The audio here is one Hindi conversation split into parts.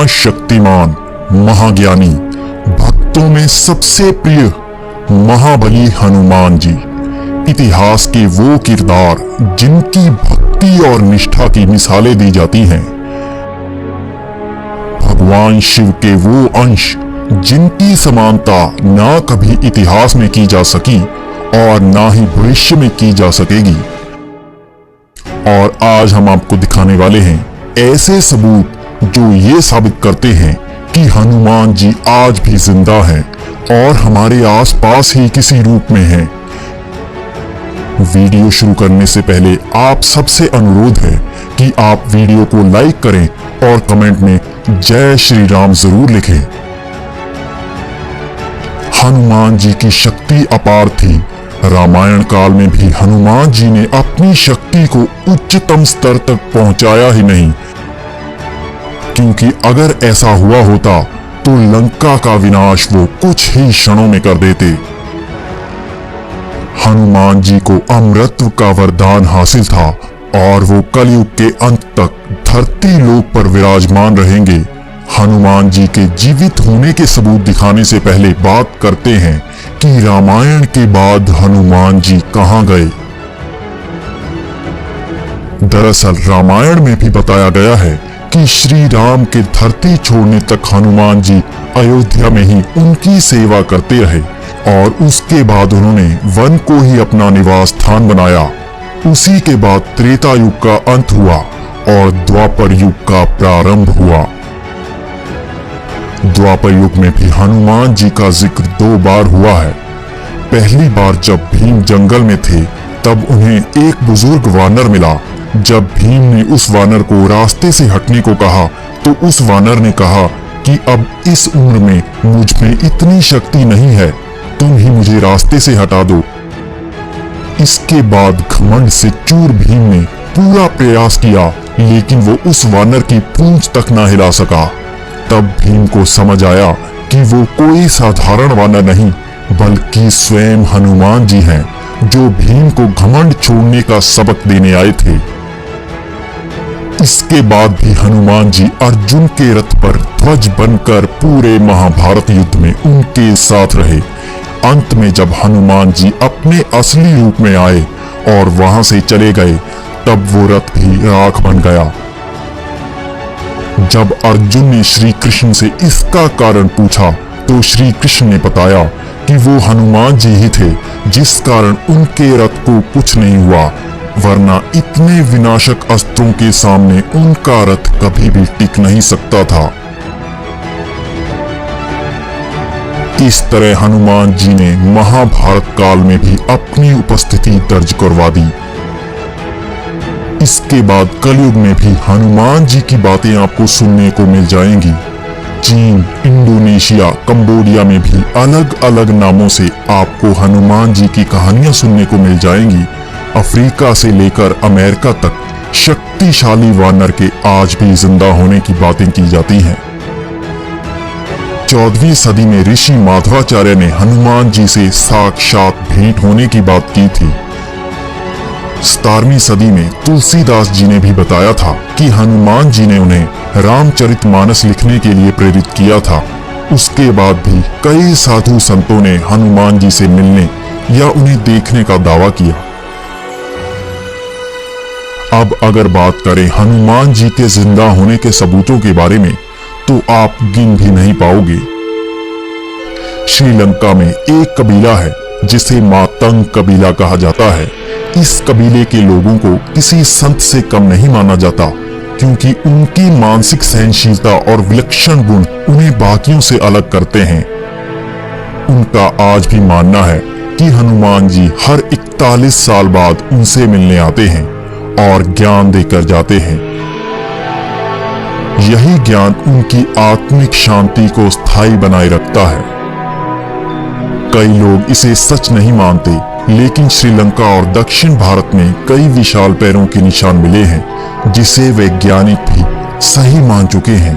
महाशक्तिमान, महाज्ञानी, भक्तों में सबसे प्रिय महाबली हनुमान जी इतिहास के वो किरदार जिनकी भक्ति और निष्ठा की मिसालें दी जाती हैं। भगवान शिव के वो अंश जिनकी समानता ना कभी इतिहास में की जा सकी और ना ही भविष्य में की जा सकेगी। और आज हम आपको दिखाने वाले हैं ऐसे सबूत जो ये साबित करते हैं कि हनुमान जी आज भी जिंदा हैं और हमारे आसपास ही किसी रूप में हैं। वीडियो शुरू करने से पहले आप सबसे अनुरोध है कि आप वीडियो को लाइक करें और कमेंट में जय श्री राम जरूर लिखें। हनुमान जी की शक्ति अपार थी। रामायण काल में भी हनुमान जी ने अपनी शक्ति को उच्चतम स्तर तक पहुंचाया ही नहीं, क्योंकि अगर ऐसा हुआ होता तो लंका का विनाश वो कुछ ही क्षणों में कर देते। हनुमान जी को अमरत्व का वरदान हासिल था और वो कलयुग के अंत तक धरती लोक पर विराजमान रहेंगे। हनुमान जी के जीवित होने के सबूत दिखाने से पहले बात करते हैं कि रामायण के बाद हनुमान जी कहां गए। दरअसल रामायण में भी बताया गया है कि श्री राम के धरती छोड़ने तक हनुमान जी अयोध्या में ही उनकी सेवा करते रहे और उसके बाद उन्होंने वन को ही अपना निवास स्थान बनाया। उसी के बाद त्रेता युग का अंत हुआ और द्वापर युग का प्रारंभ हुआ। द्वापर युग में भी हनुमान जी का जिक्र 2 बार हुआ है। पहली बार जब भीम जंगल में थे तब उन्हें एक बुजुर्ग वानर मिला। जब भीम ने उस वानर को रास्ते से हटने को कहा तो उस वानर ने कहा कि अब इस उम्र में मुझ में इतनी शक्ति नहीं है, तुम ही मुझे रास्ते से हटा दो। इसके बाद घमंड से चूर भीम ने पूरा प्रयास किया, लेकिन वो उस वानर की पूंछ तक ना हिला सका। तब भीम को समझ आया कि वो कोई साधारण वानर नहीं बल्कि स्वयं हनुमान जी हैं, जो भीम को घमंड छोड़ने का सबक देने आए थे। इसके बाद भी हनुमान जी अर्जुन के रथ पर ध्वज बनकर पूरे महाभारत युद्ध में उनके साथ रहे। अंत में जब हनुमान जी अपने असली रूप में आए और वहां से चले गए तब वो रथ भी राख बन गया। जब अर्जुन ने श्री कृष्ण से इसका कारण पूछा तो श्री कृष्ण ने बताया कि वो हनुमान जी ही थे जिस कारण उनके रथ को कुछ नहीं हुआ, वरना इतने विनाशक अस्त्रों के सामने उनका रथ कभी भी टिक नहीं सकता था। इस तरह हनुमान जी ने महाभारत काल में भी अपनी उपस्थिति दर्ज करवा दी। इसके बाद कलयुग में भी हनुमान जी की बातें आपको सुनने को मिल जाएंगी। चीन, इंडोनेशिया, कंबोडिया में भी अलग अलग नामों से आपको हनुमान जी की कहानियां सुनने को मिल जाएंगी। अफ्रीका से लेकर अमेरिका तक शक्तिशाली वानर के आज भी जिंदा होने की बातें की जाती हैं। 14वीं सदी में ऋषि माधवाचार्य ने हनुमान जी से साक्षात भेंट होने की बात की थी। 17वीं सदी में तुलसीदास जी ने भी बताया था कि हनुमान जी ने उन्हें रामचरितमानस लिखने के लिए प्रेरित किया था। उसके बाद भी कई साधु संतों ने हनुमान जी से मिलने या उन्हें देखने का दावा किया। अब अगर बात करें हनुमान जी के जिंदा होने के सबूतों के बारे में तो आप गिन भी नहीं पाओगे। श्रीलंका में एक कबीला है जिसे मातंग कबीला कहा जाता है। इस कबीले के लोगों को किसी संत से कम नहीं माना जाता, क्योंकि उनकी मानसिक सहनशीलता और विलक्षण गुण उन्हें बाकियों से अलग करते हैं। उनका आज भी मानना है कि हनुमान जी हर 41 साल बाद उनसे मिलने आते हैं और ज्ञान देकर जाते हैं। यही ज्ञान उनकी आत्मिक शांति को स्थायी बनाए रखता है। कई लोग इसे सच नहीं मानते, लेकिन श्रीलंका और दक्षिण भारत में कई विशाल पैरों के निशान मिले हैं, जिसे वैज्ञानिक भी सही मान चुके हैं।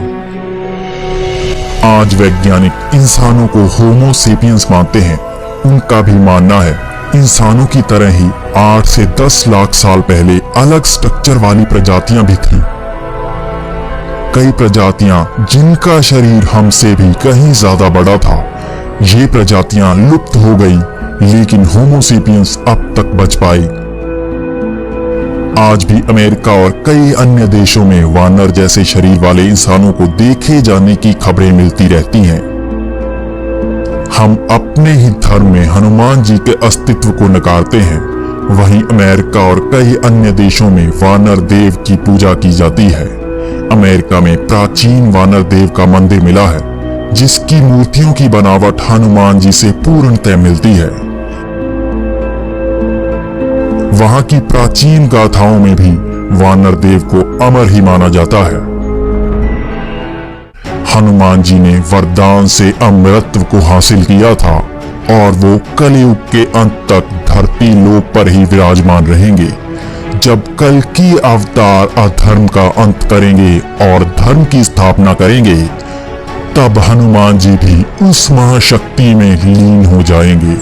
आज वैज्ञानिक इंसानों को होमो सेपियंस मानते हैं। उनका भी मानना है इंसानों की तरह ही 8 से 10 लाख साल पहले अलग स्ट्रक्चर वाली प्रजातियां भी थीं। कई प्रजातियां जिनका शरीर हमसे भी कहीं ज्यादा बड़ा था, ये प्रजातियां लुप्त हो गई, लेकिन होमो सेपियंस अब तक बच पाई। आज भी अमेरिका और कई अन्य देशों में वानर जैसे शरीर वाले इंसानों को देखे जाने की खबरें मिलती रहती हैं। हम अपने ही धर्म में हनुमान जी के अस्तित्व को नकारते हैं, वहीं अमेरिका और कई अन्य देशों में वानर देव की पूजा की जाती है। अमेरिका में प्राचीन वानर देव का मंदिर मिला है, जिसकी मूर्तियों की बनावट हनुमान जी से पूर्णतः मिलती है। वहां की प्राचीन गाथाओं में भी वानर देव को अमर ही माना जाता है। हनुमान जी ने वरदान से अमरत्व को हासिल किया था और वो कलयुग के अंत तक धरती लोक पर ही विराजमान रहेंगे। जब कल की अवतार अधर्म का अंत करेंगे और धर्म की स्थापना करेंगे, तब हनुमान जी भी उस महाशक्ति में लीन हो जाएंगे।